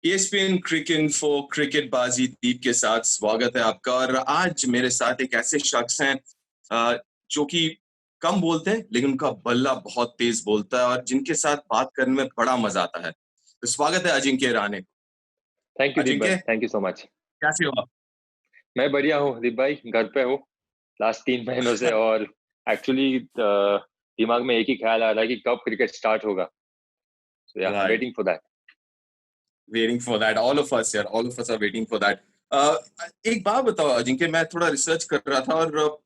ESPN cricket info क्रिकेटबाजी दीप के साथ स्वागत है आपका। और आज मेरे साथ एक ऐसे शख्स हैं जो कि कम बोलते हैं लेकिन उनका बल्ला बहुत तेज बोलता है और जिनके साथ बात करने में बड़ा मजा आता है। तो स्वागत है अजिंक्य राणे। थैंक यू दीप भाई, Ajinkya, thank you so much. कैसे हो आप? मैं बढ़िया हूँ दीप भाई, घर पे हूँ लास्ट 3 महीनों से और एक्चुअली दिमाग में एक ही ख्याल आ रहा है कि कब क्रिकेट स्टार्ट होगा। So yeah right, waiting for that. Waiting for that. All of us यार, all of us are waiting for that. एक बात बताओ अजिंक्य, मैं थोड़ा रिसर्च कर रहा था और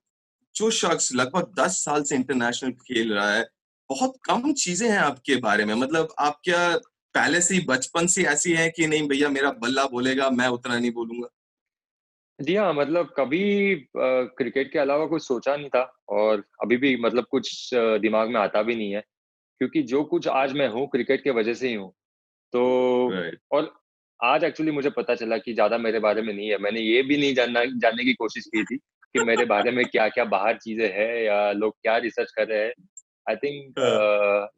जो शख्स लगभग 10 साल से इंटरनेशनल खेल रहा है, बहुत कम चीजें हैं आपके बारे में। मतलब आप क्या पहले से ही बचपन से ऐसी हैं कि नहीं भैया मेरा बल्ला बोलेगा, मैं उतना नहीं बोलूंगा? जी हाँ, मतलब कभी क्रिकेट के अलावा कुछ सोचा नहीं था और अभी भी मतलब कुछ दिमाग में आता भी नहीं है, क्योंकि जो कुछ आज मैं हूँ क्रिकेट की वजह से ही हूँ। तो राइट। और आज एक्चुअली मुझे पता चला कि ज़्यादा मेरे बारे में नहीं है। मैंने ये भी नहीं जानने की कोशिश की थी कि मेरे बारे में क्या-क्या बाहर चीज़ें हैं या लोग क्या रिसर्च कर रहे हैं। आई थिंक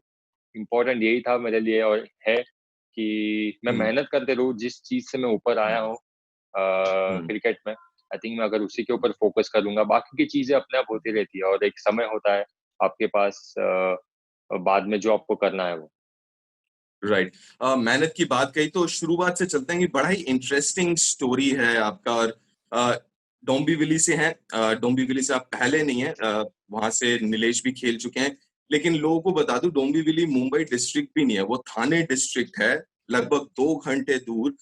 इम्पोर्टेंट यही था मेरे लिए और है कि मैं हम्म, मेहनत करते रहूँ जिस चीज़ से मैं ऊपर आया हूँ हम्म। क्रिकेट में। आई थिंक मैं अगर उसी के ऊपर फ़ोकस करूँगा, बाकी की चीज़ें अपने आप होती रहती है और एक समय होता है आपके पास बाद में जो आपको करना है वो। राइट। मेहनत की बात कही तो शुरुआत से चलते हैं कि बड़ा ही इंटरेस्टिंग स्टोरी है आपका। और डोंबिवली से हैं। डोंबिवली से आप पहले नहीं है, वहां से नीलेश भी खेल चुके हैं। लेकिन लोगों को बता दूं, डोंबिवली मुंबई डिस्ट्रिक्ट भी नहीं है, वो थाने डिस्ट्रिक्ट है, लगभग 2 घंटे दूर।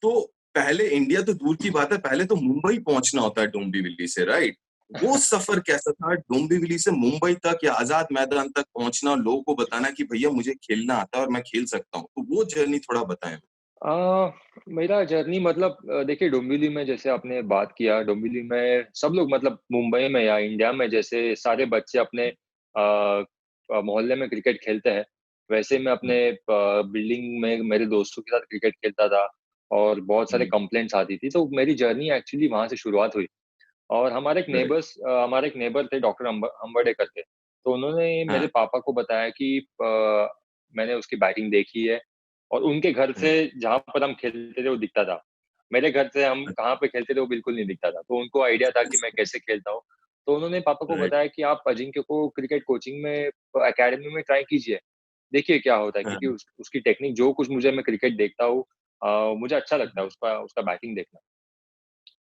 तो पहले इंडिया तो दूर की बात है, पहले तो मुंबई पहुंचना होता है डोंबिवली से, राइट? वो सफर कैसा था डोंबिवली से मुंबई तक या आजाद मैदान तक पहुंचना, लोगों को बताना कि भैया मुझे खेलना आता है और मैं खेल सकता हूँ, तो वो जर्नी थोड़ा बताएं। अ, मेरा जर्नी मतलब देखिए डोंबिवली में जैसे आपने बात किया, डोंबिवली में सब लोग मतलब मुंबई में या इंडिया में जैसे सारे बच्चे अपने मोहल्ले में क्रिकेट खेलते हैं, वैसे मैं अपने हम्म, बिल्डिंग में मेरे दोस्तों के साथ क्रिकेट खेलता था और बहुत सारे हम्म, कंप्लेंट्स आती थी, तो मेरी जर्नी एक्चुअली वहाँ से शुरुआत हुई। और राइट। हमारे एक नेबर थे डॉक्टर अंबड़े करके, तो उन्होंने मेरे हाँ। पापा को बताया कि मैंने उसकी बैटिंग देखी है और उनके घर से हम्म, जहाँ पर हम खेलते थे वो दिखता था। मेरे घर से हम कहाँ पे खेलते थे वो बिल्कुल नहीं दिखता था, तो उनको आइडिया था कि मैं कैसे खेलता हूँ। तो उन्होंने पापा को राइट। बताया कि आप अजिंक्य को क्रिकेट कोचिंग में अकेडमी में ट्राई कीजिए, देखिए क्या होता है हाँ। क्योंकि उसकी टेक्निक जो कुछ मुझे मैं क्रिकेट देखता हूँ मुझे अच्छा लगता है उसका उसका बैटिंग देखना।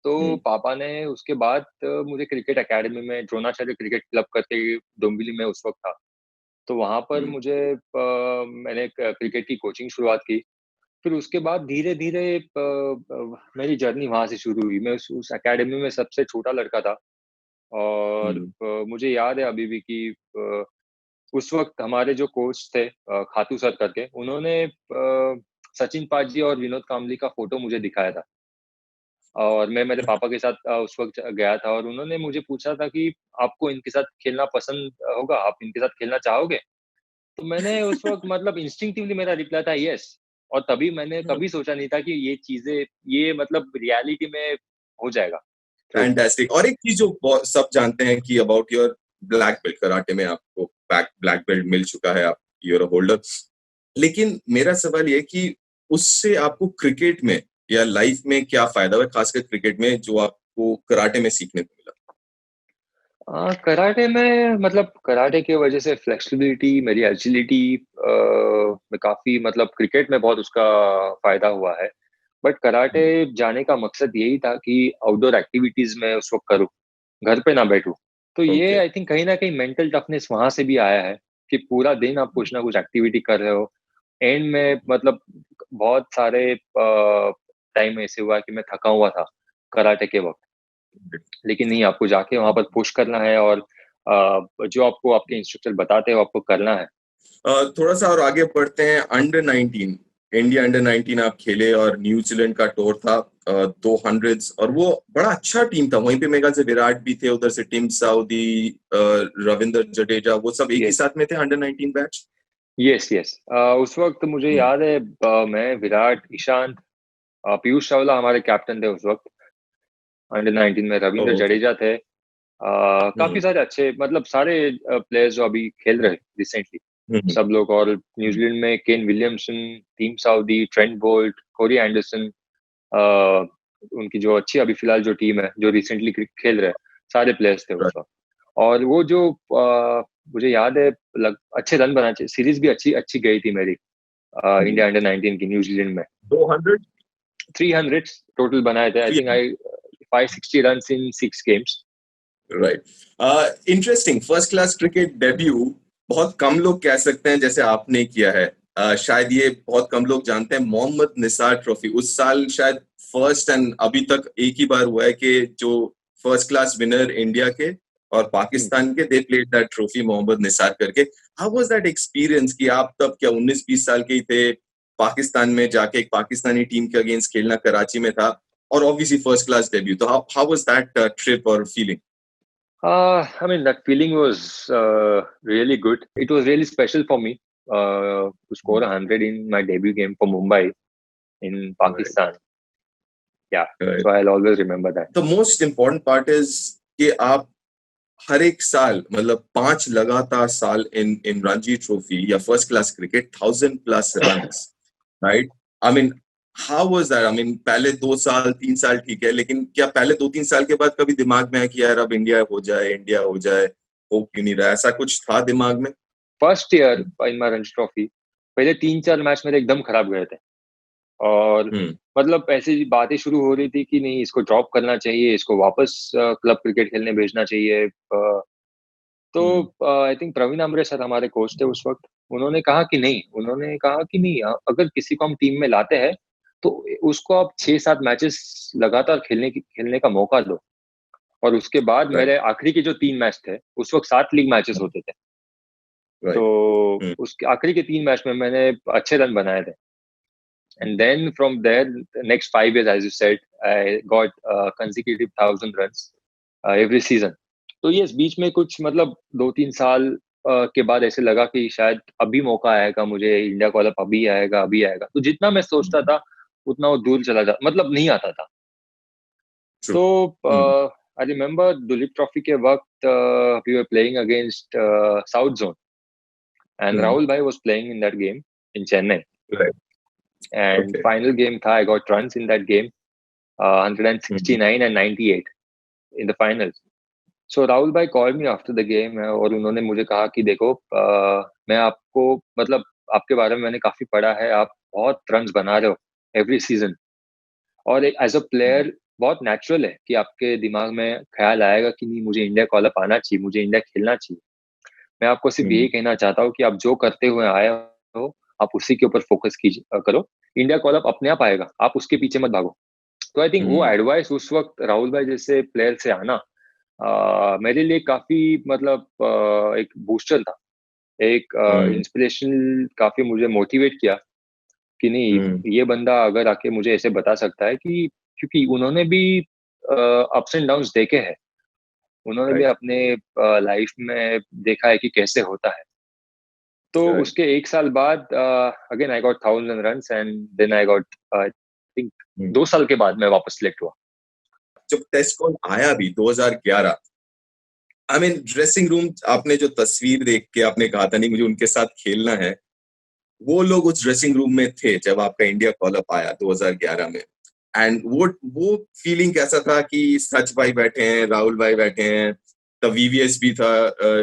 तो हम्म, पापा ने उसके बाद मुझे क्रिकेट अकेडमी में द्रोणाचार्य क्रिकेट क्लब करके डोंबिवली में उस वक़्त था। तो वहाँ पर हम्म, मुझे मैंने क्रिकेट की कोचिंग शुरुआत की। फिर उसके बाद धीरे-धीरे मेरी जर्नी वहाँ से शुरू हुई। मैं उस अकेडमी में सबसे छोटा लड़का था और हम्म, मुझे याद है अभी भी कि उस वक़्त हमारे जो कोच थे खातू सर करके, उन्होंने सचिन पाजी और विनोद कांबली का फ़ोटो मुझे दिखाया था। और मैं मेरे पापा के साथ उस वक़्त गया था और उन्होंने मुझे पूछा था कि आपको इनके साथ खेलना पसंद होगा? आप इनके साथ खेलना चाहोगे? तो मैंने उस वक़्त मतलब इंस्टिंक्टिवली मेरा रिप्लाई था येस। और तभी मैंने कभी सोचा नहीं था कि ये चीज़ें ये मतलब रियलिटी में हो जाएगा थ्रू। फैंटास्टिक। और एक चीज जो सब जानते हैं कि about your black belt, karate में आपको ब्लैक बेल्ट मिल चुका है, आप यूर अ होल्डर। लेकिन मेरा सवाल ये है कि उससे आपको क्रिकेट में या लाइफ में क्या फायदा हुआ, खासकर क्रिकेट में, जो आपको कराटे में सीखने को मिला? कराटे में मतलब कराटे की वज़ह से फ्लेक्सिबिलिटी, मेरी एजिलिटी में काफ़ी मतलब क्रिकेट में बहुत उसका फ़ायदा हुआ है। बट कराटे हम्म, जाने का मकसद यही था कि आउटडोर एक्टिविटीज़ मैं उस वक़्त करूँ, घर पे ना बैठूँ। तो ये ओके। आई थिंक कहीं न कहीं मेंटल टफनेस वहाँ से भी आया है कि पूरा दिन आप कुछ ना कुछ एक्टिविटी कर रहे हो। एंड में मतलब बहुत सारे टाइम ऐसे हुआ कि मैं थका हुआ था कराटे के वक़्त। लेकिन नहीं, आपको जाके वहाँ पर पुश करना है और जो आपको आपके इंस्ट्रक्टर बताते हैं, वो आपको करना है। थोड़ा सा और आगे बढ़ते हैं। अंडर 19, इंडिया अंडर 19 आप खेले और न्यूजीलैंड का टूर था, 200s, और वो बड़ा अच्छा टीम था। वहीं पे मेगा से विराट भी थे, उधर से टिम साउदी, रविंद्र जडेजा, वो सब एक ही येस, साथ में थे अंडर 19 बैच। Yes, yes. उस वक़्त मुझे हम्म, याद है मैं, विराट, ईशांत, पीयूष चावला हमारे कैप्टन थे उस वक़्त, अंडर 19 में रवींद्र ओके। जडेजा थे। काफ़ी हम्म, सारे अच्छे मतलब सारे प्लेयर्स जो अभी खेल रहे हैं रिसेंटली, हम्म, सब लोग और हम्म, न्यूजीलैंड में Kane Williamson, Tim Southee, Trent Boult, Corey Anderson, उनकी जो अच्छी अभी फिलहाल जो टीम है, जो रिसेंटली खेल रहे हैं, सारे प्लेयर्स थे उस वक्त। और वो जो मुझे याद है, अच्छे रन बनाए, सीरीज भी अच्छी अच्छी गई थी मेरी इंडिया अंडर 19 की न्यूजीलैंड में। 200 300 टोटल बनाए थे। आई think I 560 run in 6 games. Right. Interesting. First class cricket debut बहुत कम लोग कह सकते हैं जैसे आपने किया है। शायद ये बहुत कम लोग जानते हैं। मोहम्मद निसार ट्रॉफी उस साल शायद फर्स्ट एंड अभी तक एक ही बार हुआ है कि जो फर्स्ट क्लास विनर इंडिया के और पाकिस्तान के they played that trophy Mohammad Nisar करके। हाउ वाज दैट एक्सपीरियंस कि आप तब क्या 19-20 साल के ही थे, पाकिस्तान में जाके एक पाकिस्तानी टीम के अगेंस्ट खेलना कराची में था और ऑब्वियसली फर्स्ट क्लास डेब्यू, तो हाउ वाज दैट ट्रिप और feeling? I mean, that feeling was really good. It was really special for me to score 100 in my debut game for Mumbai in Pakistan. Yeah, so I'll always remember that. The most important part is कि आप हर एक साल मतलब 5 लगातार साल इन Ranji trophy या first class cricket 1000+ runs, right? I mean how was that? I mean पहले 2 साल 3 साल ठीक है, लेकिन क्या पहले 2-3 साल के बाद कभी दिमाग में है कि यार अब इंडिया हो जाए, हो क्यों नहीं रहा? ऐसा कुछ था दिमाग में? First year in my Ranji trophy पहले 3-4 मैच मेरे एकदम खराब गए थे और मतलब ऐसी बातें शुरू हो रही थी कि नहीं, इसको ड्रॉप करना चाहिए, इसको वापस क्लब क्रिकेट खेलने भेजना चाहिए। तो I think Pravin Amre sir हमारे कोच थे उस वक्त। उन्होंने कहा कि नहीं, अगर किसी को हम टीम में लाते हैं तो उसको आप 6-7 मैचेस लगातार खेलने का मौका दो। और उसके बाद मेरे आखिरी के जो 3 मैच थे, उस वक्त 7 लीग मैचेस होते थे। तो उसके आखिरी के 3 मैच में मैंने अच्छे रन बनाए थे। And then from there, the next 5 years, as you said, I got consecutive 1,000 runs every season. तो ये इस बीच में कुछ मतलब 2-3 साल के बाद ऐसे लगा कि शायद अभी मौका आएगा मुझे, इंडिया कॉल अप अभी आएगा। तो जितना मैं सोचता था उतना वो दूर चला जाता, मतलब नहीं आता था। तो आई रिमेम्बर दुलीप ट्रॉफी के वक्त we were playing against south zone and Rahul भाई was playing in that game in Chennai. And final game tha, I got runs in that game, 169 and 98 in the finals. So Rahul bhai called me after the game और उन्होंने मुझे कहा कि देखो मैं आपको मतलब आपके बारे में मैंने काफी पढ़ा है, आप बहुत रन्स बना रहे हो एवरी सीजन और एक एज अ प्लेयर बहुत नेचुरल है कि आपके दिमाग में ख्याल आएगा कि नहीं, मुझे इंडिया कॉल अप आना चाहिए, मुझे इंडिया खेलना चाहिए। मैं आपको सिर्फ यही कहना चाहता हूँ कि आप जो करते हुए आए हो आप उसी के ऊपर फोकस करो, इंडिया कॉल अप अपने आप आएगा, आप उसके पीछे मत भागो। तो आई थिंक वो एडवाइस उस वक्त राहुल भाई जैसे प्लेयर से आना मेरे लिए काफी मतलब एक बूस्टर था, एक इंस्पिरेशन, काफी मुझे मोटिवेट किया कि नहीं, ये बंदा अगर आके मुझे ऐसे बता सकता है कि क्योंकि उन्होंने भी अप्स एंड डाउन्स देखे हैं, उन्होंने भी अपने लाइफ में देखा है कि कैसे होता है। तो उसके 1 साल बाद again I got 1000 runs and then I got I think 2 साल के बाद मैं वापस सिलेक्ट हुआ। जब टेस्ट कॉल आया भी 2011, आई मीन ड्रेसिंग रूम, आपने जो तस्वीर देख के आपने कहा था नहीं मुझे उनके साथ खेलना है, वो लोग उस ड्रेसिंग रूम में थे जब आपका इंडिया कॉल अप आया 2011 में। एंड वो फीलिंग कैसा था कि सच भाई बैठे हैं, राहुल भाई बैठे हैं, तब वीवीएस भी था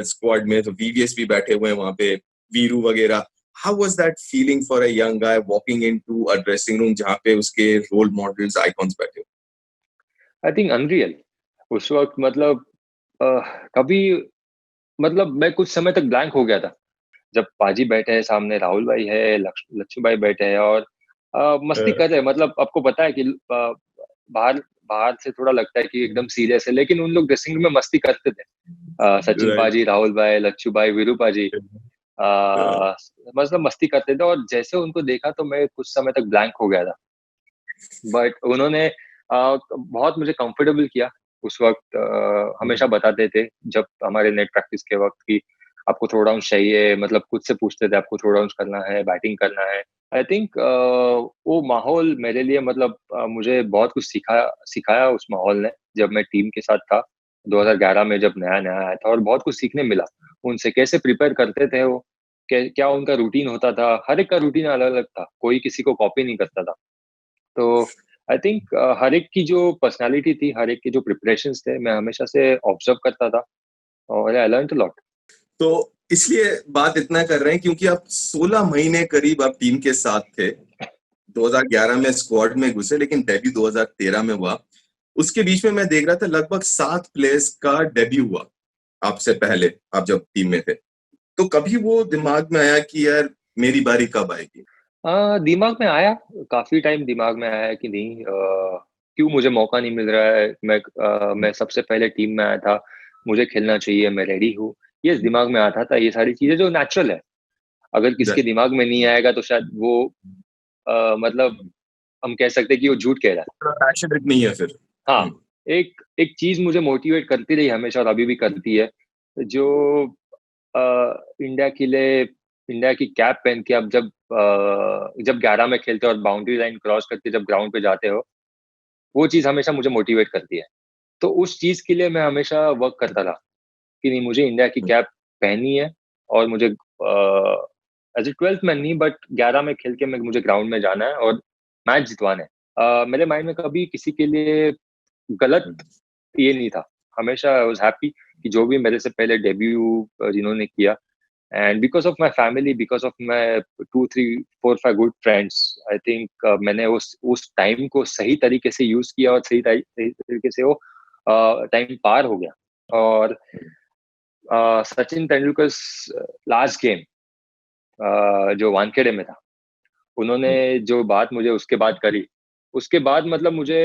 स्क्वाड में, तो वीवीएस भी बैठे हुए हैं वहां पे, वीरू वगैरह। How was that feeling for a young guy walking into a dressing room जहां पे उसके रोल मॉडल्स आइकॉन्स बैठे हो? आई थिंक अनरियल उस वक्त, मतलब कभी मतलब मैं कुछ समय तक ब्लैंक हो गया था जब पाजी बैठे हैं सामने, राहुल भाई है, लक्ष्मी भाई बैठे हैं और मस्ती कर रहे हैं। मतलब आपको पता है कि बाहर बाहर से थोड़ा लगता है कि एकदम सीरियस है, लेकिन उन लोग ड्रेसिंग रूम में मस्ती करते थे। सचिन पाजी, राहुल भाई, लच्छू भाई, वीरू पाजी मतलब मस्ती करते थे और जैसे उनको देखा तो मैं कुछ समय तक ब्लैंक हो गया था। बट उन्होंने बहुत मुझे कंफर्टेबल किया उस वक्त। हमेशा बताते थे जब हमारे नेट प्रैक्टिस के वक्त की आपको थ्रो डाउन चाहिए, मतलब खुद से पूछते थे आपको थ्रो डाउन करना है, बैटिंग करना है। आई थिंक वो माहौल मेरे लिए मतलब मुझे बहुत कुछ सिखाया उस माहौल ने, जब मैं टीम के साथ था 2011 में, जब नया नया आया था और बहुत कुछ सीखने मिला उनसे, कैसे प्रिपेयर करते थे वो, क्या उनका रूटीन होता था। हर एक का रूटीन अलग अलग था, कोई किसी को कॉपी नहीं करता था। तो आई थिंक हर एक की जो पर्सनालिटी थी, हर एक के जो प्रिपरेशंस थे, मैं हमेशा से ऑब्जर्व करता था और आई लर्न अ लॉट। तो इसलिए बात इतना कर रहे हैं क्योंकि आप 16 महीने करीब आप टीम के साथ थे। 2011 में स्क्वाड में घुसे, लेकिन डेब्यू 2013 में हुआ। उसके बीच में मैं देख रहा था लगभग 7 प्लेयर्स का डेब्यू हुआ आपसे पहले, आप जब टीम में थे। तो कभी वो दिमाग में आया कि यार मेरी बारी कब आएगी? दिमाग में आया, काफ़ी टाइम दिमाग में आया कि नहीं, क्यों मुझे मौका नहीं मिल रहा है, मैं सबसे पहले टीम में आया था, मुझे खेलना चाहिए, मैं रेडी हूँ। ये दिमाग में आता था, ये सारी चीज़ें जो नेचुरल है। अगर किसी के दिमाग में नहीं आएगा तो शायद वो मतलब हम कह सकते हैं कि वो झूठ कह रहा है। थोड़ा पैशनेट नहीं है फिर। हाँ, एक एक चीज़ मुझे मोटिवेट करती रही हमेशा और अभी भी करती है, जो अ, इंडिया के लिए इंडिया की कैप पहन के आप जब 11 में खेलते हो और बाउंड्री लाइन क्रॉस करके जब ग्राउंड पे जाते हो, वो चीज़ हमेशा मुझे मोटिवेट करती है। तो उस चीज़ के लिए मैं हमेशा वर्क करता रहा, कि नहीं मुझे इंडिया की कैप पहननी है और मुझे एज़ अ 12th मैन नहीं बट 11 में खेल के मुझे ग्राउंड में जाना है और मैच जितवाना है। मेरे माइंड में कभी किसी के लिए गलत ये नहीं था। हमेशा आई वाज़ हैप्पी कि जो भी मेरे से पहले डेब्यू जिन्होंने किया and because of my family, because of my 2, 3, 4, 5 good friends, I think मैंने उस टाइम को सही तरीके से यूज़ किया और सही तरीके से वो टाइम पार हो गया। और सचिन तेंदुलकर लास्ट गेम जो वानखेड़े में था, उन्होंने जो बात मुझे उसके बाद करी, उसके बाद मतलब मुझे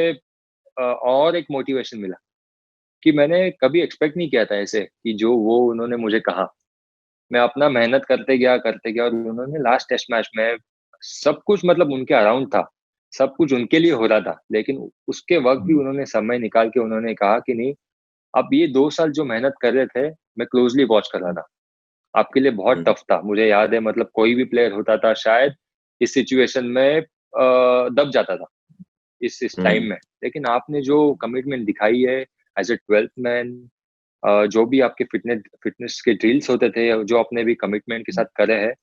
और एक मोटिवेशन मिला कि मैंने कभी एक्सपेक्ट नहीं किया था ऐसे कि जो वो उन्होंने मुझे कहा। मैं अपना मेहनत करते गया और उन्होंने लास्ट टेस्ट मैच में सब कुछ मतलब उनके अराउंड था। सब कुछ उनके लिए हो रहा था, लेकिन उसके वक़्त भी उन्होंने समय निकाल के उन्होंने कहा कि नहीं, आप ये 2 साल जो मेहनत कर रहे थे, मैं क्लोज़ली वॉच कर रहा था। आपके लिए बहुत टफ था। मुझे याद है मतलब कोई भी प्लेयर होता था शायद इस सिचुएशन में दब जाता था, इस टाइम में। लेकिन आपने जो कमिटमेंट दिखाई है एज़ अ 12th मैन, जो भी आपके फिटनेस के ड्रिल्स होते थे, जो आपने भी कमिटमेंट के साथ करे हैं,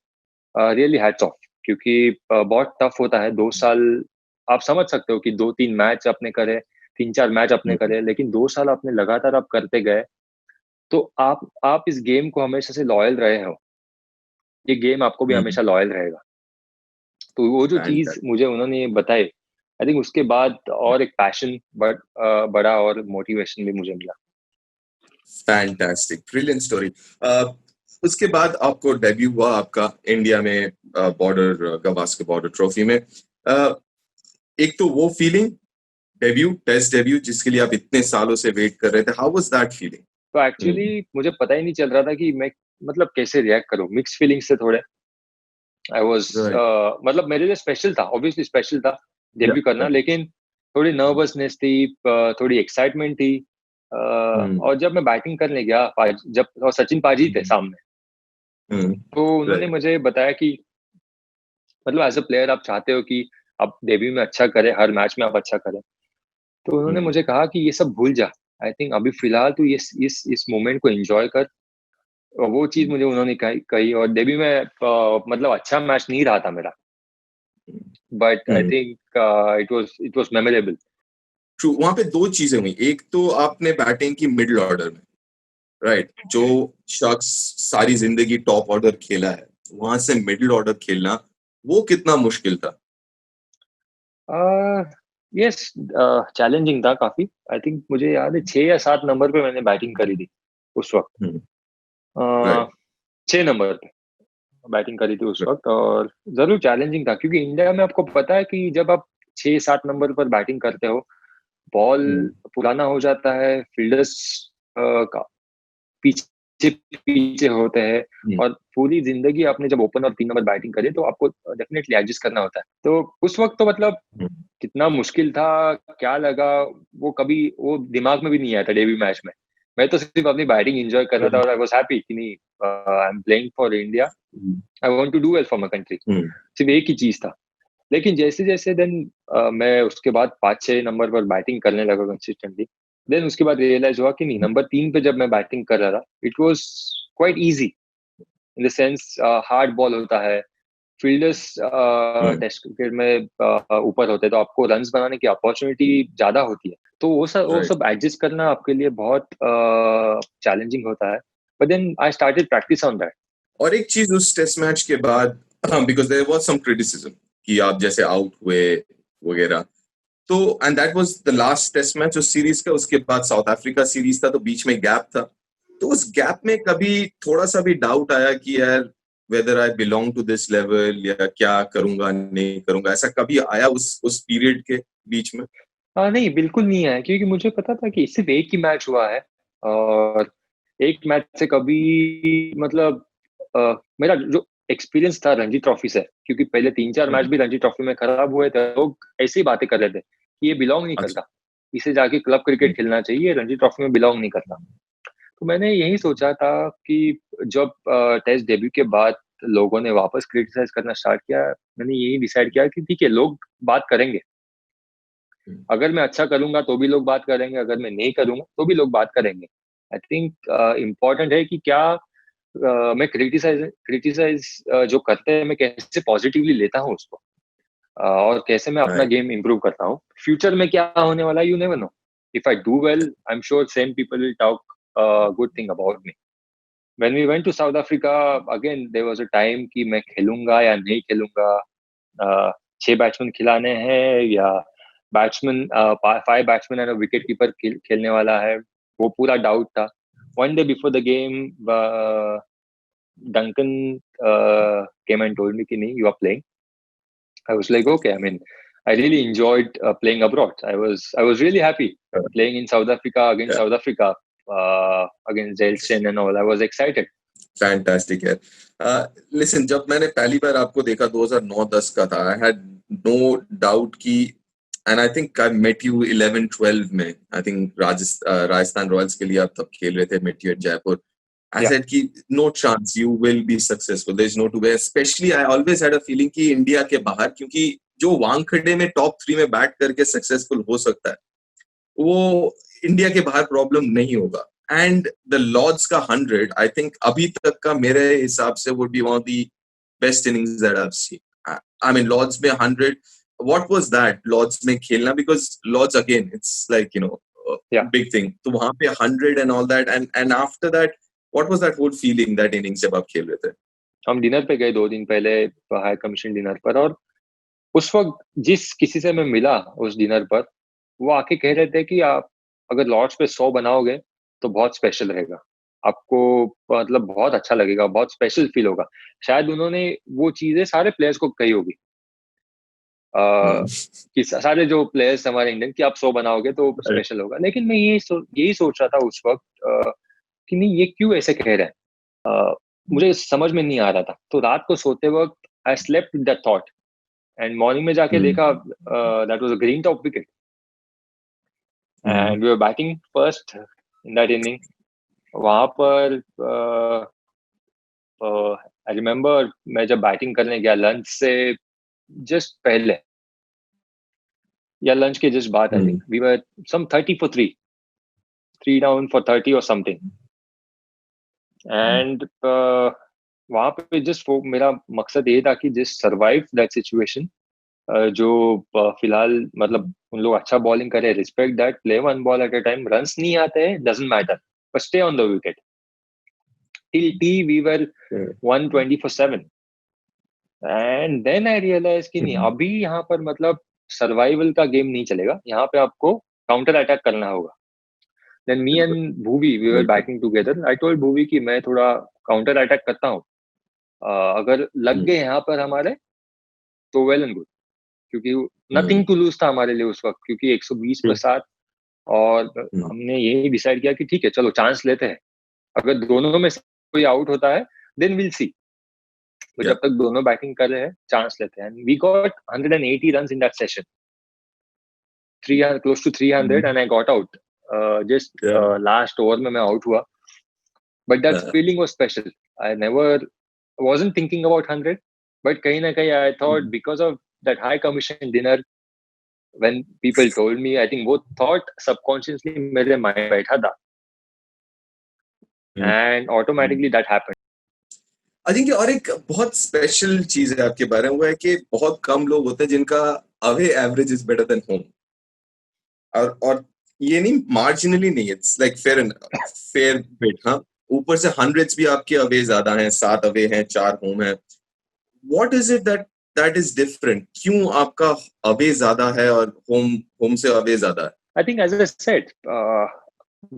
रियली हैट्स ऑफ, क्योंकि बहुत टफ होता है 2 साल। आप समझ सकते हो कि 2-3 मैच आपने करे, 3-4 मैच आपने करे, लेकिन 2 साल आपने लगातार आप करते गए, तो आप इस गेम को हमेशा से लॉयल रहे हो। ये गेम आपको भी हमेशा लॉयल रहेगा। तो वो जो चीज़ मुझे उन्होंने बताई, आई थिंक उसके बाद और एक पैशन बढ़ा और मोटिवेशन भी मुझे मिला। Fantastic, brilliant story. उसके बाद आपको डेब्यू हुआ आपका इंडिया में, बॉर्डर गवास्कर बॉर्डर ट्रॉफी में। एक तो वो फीलिंग, डेब्यू, टेस्ट डेब्यू जिसके लिए आप इतने सालों से वेट कर रहे थे, हाउ वाज दैट फीलिंग? तो एक्चुअली मुझे पता ही नहीं चल रहा था कि मैं मतलब कैसे रिएक्ट करूँ, मिक्स्ड फीलिंग्स थे थोड़े। I was right. मतलब मेरे लिए स्पेशल था, ऑब्वियसली स्पेशल था या डेब्यू करना, लेकिन थोड़ी नर्वसनेस थी, थोड़ी एक्साइटमेंट थी। और जब मैं बैटिंग करने गया, जब और सचिन पाजी थे सामने, तो उन्होंने राइट। मुझे बताया कि मतलब एज़ अ प्लेयर आप चाहते हो कि आप डेब्यू में अच्छा करें, हर मैच में आप अच्छा करें। तो उन्होंने मुझे कहा कि ये सब भूल जा। आई थिंक अभी फ़िलहाल तू इस मोमेंट को एन्जॉय कर। और वो चीज़ मुझे उन्होंने कही और डेब्यू में मतलब अच्छा मैच नहीं रहा था मेरा, but I think it was memorable. True, वहां पे दो चीजें हुई। एक तो आपने बैटिंग की मिडिल ऑर्डर में, राइट, जो शख्स सारी जिंदगी टॉप ऑर्डर खेला है, वहां से मिडिल ऑर्डर खेलना वो कितना मुश्किल था? अ, यस, चैलेंजिंग था काफ़ी। आई थिंक मुझे याद है 6 या 7 नंबर पे मैंने बैटिंग करी थी उस वक़्त। अ, राइट। 6 नंबर पे बैटिंग करी थी उस वक़्त और ज़रूर चैलेंजिंग था क्योंकि इंडिया में आपको पता है कि जब आप 6-7 नंबर पर बैटिंग करते हो, बॉल पुराना हो जाता है, फील्डर्स का पीछे पीछे होते हैं और पूरी ज़िंदगी आपने जब ओपन और 3 नंबर बैटिंग करी तो आपको डेफिनिटली एडजस्ट करना होता है। तो उस वक़्त तो मतलब कितना मुश्किल था, क्या लगा, वो दिमाग में भी नहीं आया था डेब्यू मैच में। मैं तो सिर्फ़ अपनी बैटिंग एन्जॉय कर रहा था और आई वाज़ हैप्पी कि नहीं, I am playing for India, I want to do well for my country. सिर्फ़ एक ही चीज़ था। लेकिन जैसे-जैसे मैं उसके बाद 5-6 नंबर पर बैटिंग करने लगा कंसिस्टेंटली। देन उसके बाद रियलाइज़ हुआ कि नहीं, नंबर 3 पे जब मैं बैटिंग कर रहा था, it was quite easy in the sense hard ball होता है, फील्डर्स हम्म, टेस्ट क्रिकेट में ऊपर होते हैं, तो आपको रन्स बनाने की अपॉर्चुनिटी ज्यादा होती है, तो वो राइट। सब एडजस्ट करना आपके लिए बहुत चैलेंजिंग होता है, but then I started practice on that. और एक चीज उस टेस्ट मैच के बाद, because there was some criticism कि आप जैसे आउट हुए वगैरह, तो and that was the last test match उस सीरीज का। उसके बाद साउथ अफ्रीका सीरीज था, तो बीच में गैप था। तो उस गैप में कभी थोड़ा सा भी डाउट आया कि यार whether I belong to this level, या क्या करूंगा नहीं करूंगा, ऐसा कभी आया उस पीरियड के बीच में? हाँ, नहीं, बिल्कुल नहीं है, क्योंकि मुझे पता था कि सिर्फ एक ही मैच हुआ है, और एक मैच से कभी मतलब मेरा जो एक्सपीरियंस था रणजी ट्रॉफी से, क्योंकि पहले 3-4 मैच हम्म, भी रणजी ट्रॉफी में खराब हुए थे, लोग ऐसी ही बातें कर रहे थे कि ये बिलोंग नहीं अच्छा। करता, इसे जाके क्लब हम्म, क्रिकेट खेलना चाहिए, रणजी ट्रॉफी में बिलोंग नहीं करता। तो मैंने यही सोचा था कि जब टेस्ट डेब्यू के बाद लोगों ने वापस क्रिटिसाइज करना स्टार्ट किया, मैंने यही डिसाइड किया कि ठीक है, लोग बात करेंगे, हम्म, अगर मैं अच्छा करूंगा तो भी लोग बात करेंगे, अगर मैं नहीं करूंगा तो भी लोग बात करेंगे। आई थिंक इम्पोर्टेंट है कि क्या मैं क्रिटिसाइज जो करते हैं मैं कैसे पॉजिटिवली लेता हूँ उसको, और कैसे मैं अपना राइट। गेम इंप्रूव करता हूँ। फ्यूचर में क्या होने वाला है, you never know. If I do well, I am sure same people will talk good thing about me. When we went to South Africa, again there was a time कि मैं खेलूंगा या नहीं खेलूंगा, 6 बैट्समैन खिलाने हैं या batsman 5 batsman and wicket keeper खेलने वाला है, वो पूरा डाउट था। One day before the game Duncan came and told me कि नहीं, you are playing. I was like, okay. I mean, I really enjoyed playing abroad. I was really happy playing in South Africa against South Africa, against Zelsen and all. I was excited. Fantastic है। Listen, जब मैंने पहली बार आपको देखा 2009-10 का था, I had no doubt कि, and I think I met you 11-12 में, आई थिंक राजस्थान रॉयल्स के लिए आप तब खेल रहे थे, met you at Jaipur. I Yeah. Said कि no chance you will be successful, there is no two way. Specially I always had a feeling कि इंडिया के बाहर, क्योंकि जो वानखेड़े में टॉप 3 में बैट करके सक्सेसफुल हो सकता है, वो इंडिया के बाहर प्रॉब्लम नहीं होगा। एंड द लॉर्ड्स का 100, आई थिंक अभी तक का मेरे हिसाब से would be one of the best innings that I have seen. I mean Lord's में 100, व्हाट वाज दैट लॉर्ड्स में खेलना, because Lord's again it's like Yeah. Big thing, तो वहां पे 100 and all that, and after that what was that whole feeling, that innings जब आप खेल रहे थे? हम डिनर पे गए 2 दिन पहले, हाई कमीशन डिनर पर, और उस वक्त जिस किसी से मैं मिला उस डिनर पर, वो आके कह रहे थे कि आप अगर लॉर्ड्स पे 100 बनाओगे तो बहुत स्पेशल रहेगा, आपको मतलब बहुत अच्छा लगेगा, बहुत स्पेशल फील होगा। शायद उन्होंने वो चीजें सारे प्लेयर्स को कही होगी, हम्म, कि सारे जो प्लेयर्स हमारे इंडियन, कि आप 100 बनाओगे तो राइट। स्पेशल होगा, लेकिन मैं यही सोच रहा था उस वक्त, कि नहीं, ये क्यों ऐसे कह रहे हैं। मुझे समझ में नहीं आ रहा था, तो रात को सोते वक्त I slept with that thought, and morning में जाके देखा that was a green top wicket, and we were batting first in that inning. वहां पर आई रिमेम्बर, मैं जब बैटिंग करने गया लंच से जस्ट पहले, या लंच के just after, I think we were some 30 for 3, 3 down for 30 or something, and वहां पे जस्ट मेरा मकसद ये था कि जस्ट सर्वाइव दैट सिचुएशन, जो फिलहाल मतलब उन लोग अच्छा बॉलिंग करे, respect that, play one ball at a time, runs नहीं आते हैं doesn't matter, but stay on the wicket till tea we were 120 for 7। And then I realise कि नहीं, अभी यहाँ पर मतलब सर्वाइवल का गेम नहीं चलेगा, यहाँ पे आपको काउंटर अटैक करना होगा। देन मी बिल्कुल, एंड भूवी, वी वर बिल्कुल। Batting together, I told Bhuvi कि मैं थोड़ा काउंटर अटैक करता हूँ, अगर लग गए यहाँ पर हमारे तो वेल एंड गुड, क्योंकि नथिंग टू लूज था हमारे लिए उस वक्त, क्योंकि 120 पर 7, और हमने यही डिसाइड किया कि ठीक है, चलो चांस लेते हैं, अगर दोनों में से कोई आउट होता है देन विल सी, तो जब तक दोनों बैटिंग कर रहे हैं चांस लेते हैं। We got 180 runs in that session, 300, close to 300, and I got out just last over में मैं आउट हुआ, but that feeling was special. I never wasn't thinking about 100, but kahin na kahin I thought, because of that high commission dinner, when people told me, I think वो thought subconsciously मेरे mind में बैठा था, and automatically that happened. I think और एक बहुत special चीज है आपके बारे में, वो है कि बहुत कम लोग होते हैं जिनका away average is better than home. और ये नहीं, मार्जिनली नहीं, इट्स लाइक फेयर बिट। हाँ, ऊपर से हंड्रेड्स भी आपके अवे ज्यादा हैं, 7 अवे हैं, 4 होम है। What is it that is different? क्यों आपका अवे ज्यादा है और होम होम से अवे ज्यादा है? I think as I said,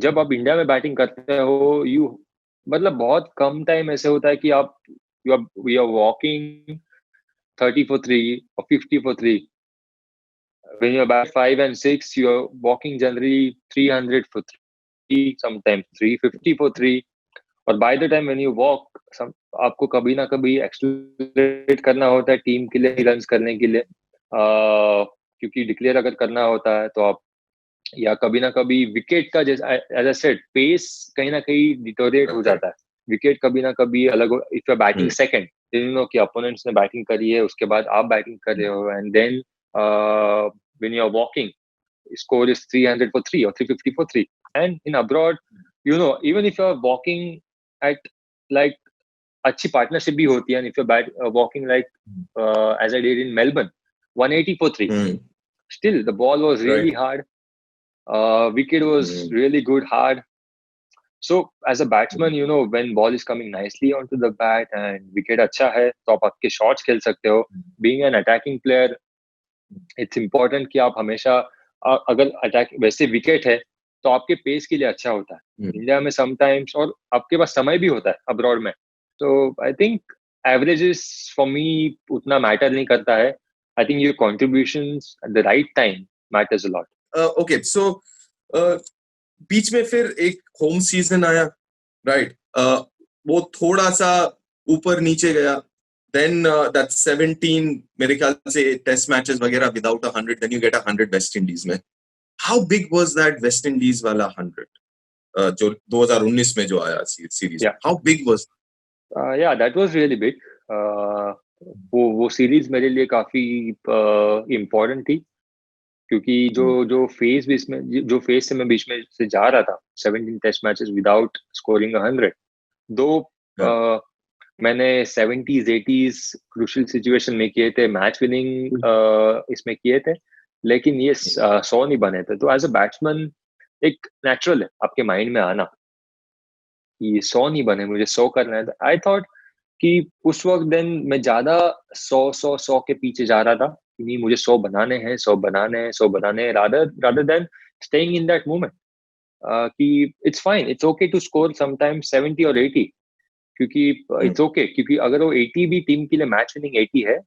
जब आप इंडिया में बैटिंग करते हो, यू मतलब बहुत कम टाइम ऐसे होता है कि आप you are walking 30 for 3 or 50 for 3. When you're bat 5 and 6, you're walking generally 300 for 3, sometimes 350 for 3. और by the time when you walk, आपको कभी ना कभी एक्सलरेट करना होता है टीम के लिए, रन करने के लिए, क्योंकि डिक्लेयर अगर करना होता है तो आप, या कभी ना कभी विकेट का, जैसे एज आई सेड, पेस कहीं ना कहीं डिटोरिएट हो जाता है। विकेट कभी ना कभी अलग, if you batting second, you know कि अपोनेंट्स ने बैटिंग करी है, उसके बाद आप बैटिंग कर रहे हो, and then when you are walking, score is 300 for 3 or 350 for 3. And in abroad, you know, even if you're walking at like अच्छी पार्टनरशिप भी होती है, and if you're walking like as I did in Melbourne, 180 for 3. Still, the ball was really hard. Wicket was really good, hard. So as a batsman, you know, when ball is coming nicely onto the bat and wicket अच्छा है, तो आप आपके shots खेल सकते हो. Being an attacking player, it's important कि आप हमेशा अगर अटैक वैसे विकेट है तो आपके पेस के लिए अच्छा होता है। इंडिया में समटाइम्स, और आपके पास समय भी होता है अब्रॉड में, तो I think averages for me उतना मैटर नहीं करता है। I think your contributions at the right time matters a lot. Okay, so बीच में फिर एक होम सीजन आया, राइट? वो थोड़ा सा ऊपर नीचे गया, then that 17 मेरे ख्याल से टेस्ट मैचेस वगैरह without 100, then you get 100 West Indies में। how big was that West Indies वाला 100 जो 2019 में जो आया सीरीज? how big was या दैट वाज रियली बिग। वो सीरीज मेरे लिए काफी इम्पोर्टेंट थी, क्योंकि जो फेज से मैं बीच में से जा रहा था, 17 टेस्ट मैचेस विदाउट स्कोरिंग 100, दो मैंने 70s 80s क्रूशियल सिचुएशन में किए थे, मैच विनिंग इसमें किए थे, लेकिन ये 100 नहीं बने थे। तो एज अ बैट्समैन एक नेचुरल है आपके माइंड में आना कि 100 नहीं बने, मुझे 100 करना है। आई थॉट कि उस वक्त देन मैं ज्यादा 100 के पीछे जा रहा था कि नहीं, मुझे 100 बनाने हैं, 100 बनाने हैं, 100 बनाने हैं, rather than staying in that moment कि it's fine, it's okay to score sometimes 70 और 80, क्योंकि इट्स ओके, क्योंकि अगर वो 80 भी टीम के लिए मैच विनिंग 80 है,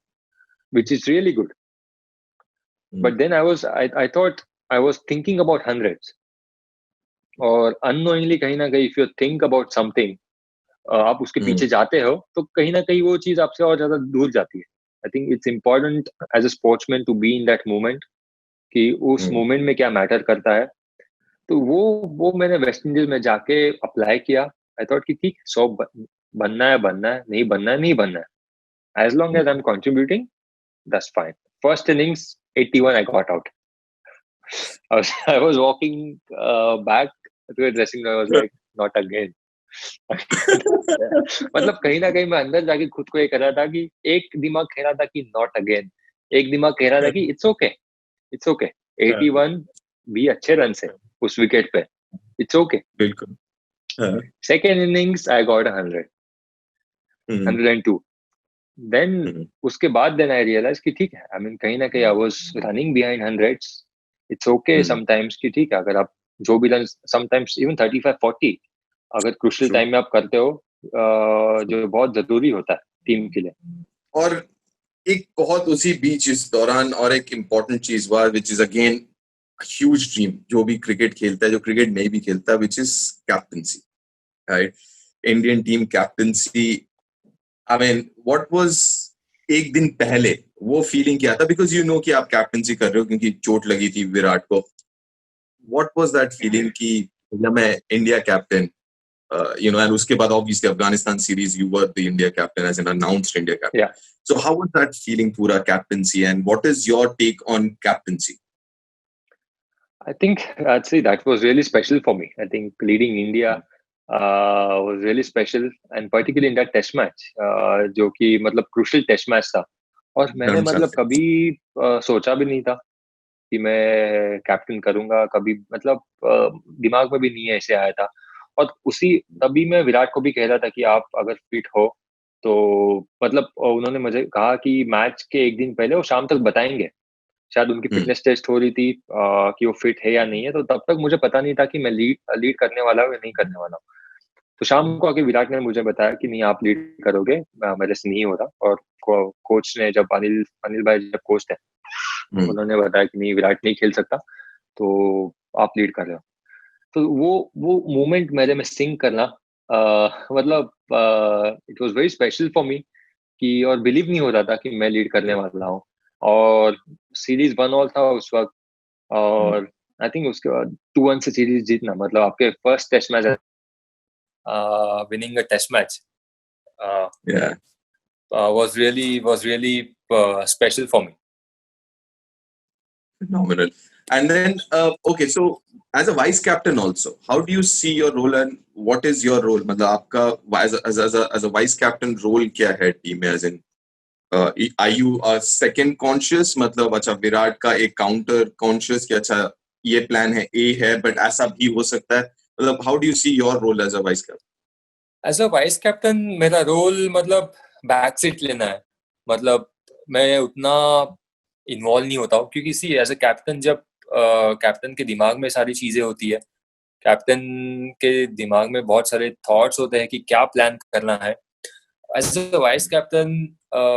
which is really good. But then I thought I was thinking about hundreds, और unknowingly कहीं ना कहीं if you think about something, आप उसके पीछे जाते हो, तो कहीं ना कहीं वो चीज आपसे और ज्यादा दूर जाती है। I think it's important as a sportsman to be in that moment, कि उस मोमेंट में क्या मैटर करता है। तो वो मैंने वेस्ट इंडीज में जाके अप्लाई किया। आई थॉट कि ठीक, 100 बनना है, नहीं बनना है, नहीं बनना है, as long as I am contributing, that's fine. First innings 81 I got out. I was walking back to a dressing room. I was like, not again. मतलब कहीं ना कहीं मैं अंदर जाके खुद को ये कर रहा था कि एक दिमाग कह रहा था कि नॉट अगेन, एक दिमाग कह रहा था कि इट्स ओके, इट्स ओके, 81 भी अच्छे रन है उस विकेट पे, इट्स ओके। बिल्कुल। Second innings I got 100, 102। Then उसके बाद देन आई रियलाइज कि ठीक है, आई मीन कहीं ना कहीं I was running behind hundreds, it's okay sometimes कि ठीक है, अगर आप जो भी रन, समटाइम्स इवन 35-40 अगर क्रूशियल टाइम में आप करते हो, जो बहुत जरूरी होता है टीम के लिए। और एक बहुत उसी बीच इस दौरान और एक इम्पोर्टेंट चीज हुआ, which is again huge dream, जो भी क्रिकेट खेलता है, जो क्रिकेट नहीं भी खेलता, which is captaincy, right? Indian team captaincy. I mean what was एक दिन पहले वो फीलिंग क्या था? बिकॉज यू नो कि आप कैप्टनसी कर रहे हो क्योंकि चोट लगी थी विराट को। व्हाट वाज दैट फीलिंग कि जब मैं India captain, you know, and uske baad obviously Afghanistan series you were the India captain as an announced India captain. Yeah. So how was that feeling, pura captaincy, and what is your take on captaincy? I think I'd say that was really special for me. I think leading India was really special and particularly in that test match, जो कि मतलब crucial test match था, और मैंने मतलब धर्मशाला। कभी सोचा भी नहीं था कि मैं कैप्टन करूंगा कभी, मतलब दिमाग में भी नहीं ऐसे आया था। और उसी तभी मैं विराट को भी कह रहा था कि आप अगर फिट हो तो मतलब उन्होंने मुझे कहा कि मैच के एक दिन पहले वो शाम तक बताएंगे, शायद उनकी हम्म। फिटनेस टेस्ट हो रही थी कि वो फिट है या नहीं है, तो तब तक मुझे पता नहीं था कि मैं लीड लीड करने वाला हूँ या नहीं करने वाला हूँ। तो शाम को आके विराट ने मुझे बताया कि नहीं आप लीड करोगे, मेरे से नहीं हो रहा। और कोच ने जब अनिल अनिल भाई जब कोच थे, हम्म। उन्होंने बताया कि नहीं विराट नहीं खेल सकता, तो आप लीड कर रहे हो। तो वो मोमेंट मेरे में सिंक करना, मतलब it was very special for me कि, और बिलीव नहीं हो रहा था कि मैं लीड करने वाला हूँ। और सीरीज 1-1 था उस वक्त, और आई थिंक उसके बाद 2-1 से सीरीज जीतना, मतलब आपके first test match, winning a test match, Yeah. was really special for me. Phenomenal. And then, okay, so as a vice captain also, how do you see your role and what is your role? मतलब आपका as a vice captain role क्या है team में? As in, are you a second conscious? मतलब अच्छा विराट का एक counter conscious कि अच्छा ये plan है, A है, but ऐसा भी हो सकता है. मतलब how do you see your role as a vice captain? As a vice captain मेरा रोल मतलब बैक सीट लेना है, मतलब मैं उतना इन्वॉल्व नहीं होता हूँ, क्योंकि सी एज अ कैप्टन जब कैप्टन के दिमाग में सारी चीजें होती है, कैप्टन के दिमाग में बहुत सारे थॉट्स होते हैं कि क्या प्लान करना है। एज अ वाइस कैप्टन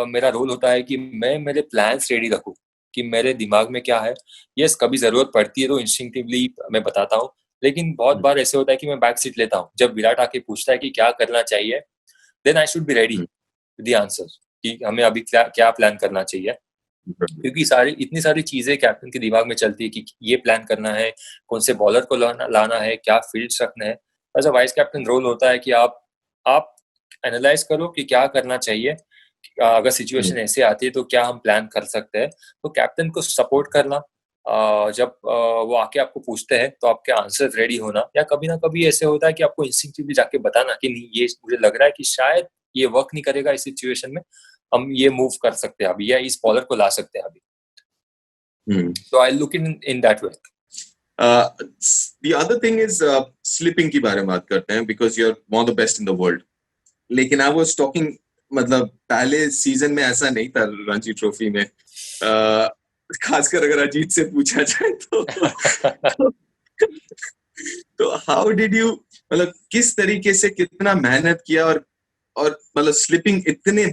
मेरा रोल होता है कि मैं मेरे प्लान्स रेडी रखूं कि मेरे दिमाग में क्या है। यस, कभी जरूरत पड़ती है तो इंस्टिंक्टिवली मैं बताता हूँ, लेकिन बहुत बार ऐसे होता है कि मैं बैक सीट लेता हूँ। जब विराट आके पूछता है कि क्या करना चाहिए, then I should be ready with the answer कि हमें अभी क्या क्या प्लान करना चाहिए, क्योंकि इतनी सारी चीजें कैप्टन के दिमाग में चलती है कि ये प्लान करना है, कौन से बॉलर को लाना है, क्या फील्ड्स रखना है। As a vice captain role होता है कि आप एनालाइज करो कि क्या करना चाहिए, अगर सिचुएशन ऐसे आती है तो क्या हम प्लान कर सकते हैं। तो कैप्टन को सपोर्ट करना, जब वो आके आपको पूछते हैं तो आपके आंसर रेडी होना, या कभी ना कभी ऐसे होता है कि आपको इंस्टिंक्टिवली जाके बताना कि नहीं ये मुझे लग रहा है कि शायद ये वर्क नहीं करेगा इस सिचुएशन में, हम ये मूव कर सकते हैं अभी, या इस बॉलर को ला सकते हैं अभी। तो I look in that way. The other thing is slipping की बारे में बात करते हैं because you're one of the best in the world. लेकिन I was talking मतलब पहले सीजन में ऐसा नहीं था रणजी ट्रॉफी में, खासकर अगर अजीत से पूछा जाए तो तो हाउ डिड यू मतलब किस तरीके से कितना मेहनत किया और मतलब स्लिपिंग इतने